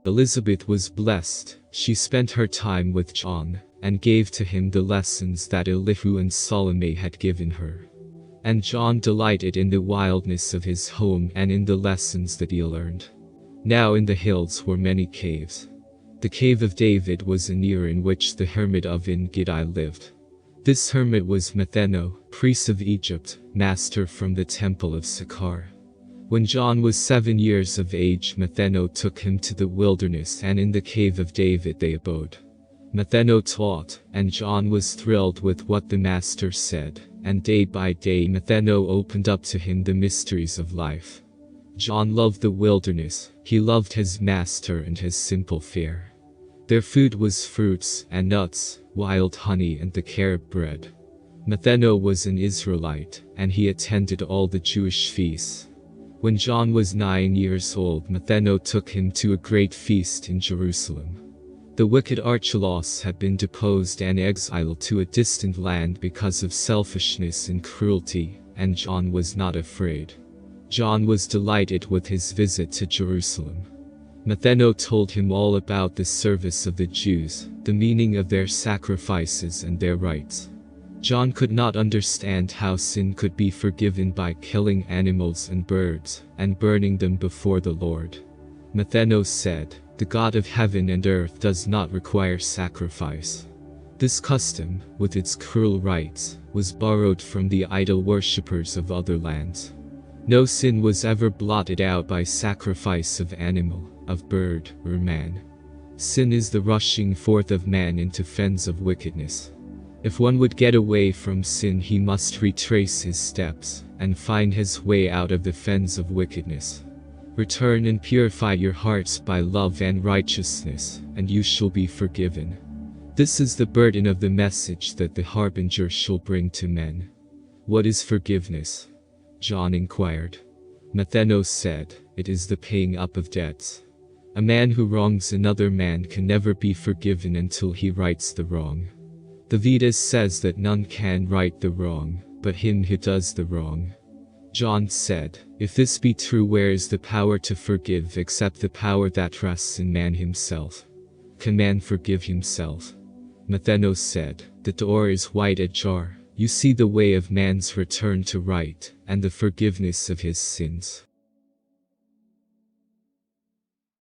Elizabeth was blessed. She spent her time with John, and gave to him the lessons that Elihu and Salome had given her. And John delighted in the wildness of his home and in the lessons that he learned. Now in the hills were many caves. The cave of David was an ear in which the hermit of Engedi lived. This hermit was Matheno, priest of Egypt, master from the temple of Sychar. When John was 7 years of age, Matheno took him to the wilderness, and in the cave of David they abode. Matheno taught, and John was thrilled with what the master said, and day by day Matheno opened up to him the mysteries of life. John loved the wilderness. He loved his master and his simple fare. Their food was fruits and nuts, wild honey and the carob bread. Matheno was an Israelite, and he attended all the Jewish feasts. When John was 9 years old, Matheno took him to a great feast in Jerusalem. The wicked Archelaus had been deposed and exiled to a distant land because of selfishness and cruelty, and John was not afraid. John was delighted with his visit to Jerusalem. Matheno told him all about the service of the Jews, the meaning of their sacrifices and their rites. John could not understand how sin could be forgiven by killing animals and birds, and burning them before the Lord. Matheno said, "The God of heaven and earth does not require sacrifice." This custom, with its cruel rites, was borrowed from the idol worshippers of other lands. No sin was ever blotted out by sacrifice of animal, of bird, or man. Sin is the rushing forth of man into fens of wickedness. If one would get away from sin, he must retrace his steps, and find his way out of the fens of wickedness. Return and purify your hearts by love and righteousness, and you shall be forgiven. This is the burden of the message that the harbinger shall bring to men. What is forgiveness? John inquired. Matheno said, "It is the paying up of debts. A man who wrongs another man can never be forgiven until he rights the wrong. The Vedas says that none can right the wrong, but him who does the wrong." John said, "If this be true, where is the power to forgive except the power that rests in man himself? Can man forgive himself?" Matheno said, "The door is wide ajar. You see the way of man's return to right, and the forgiveness of his sins.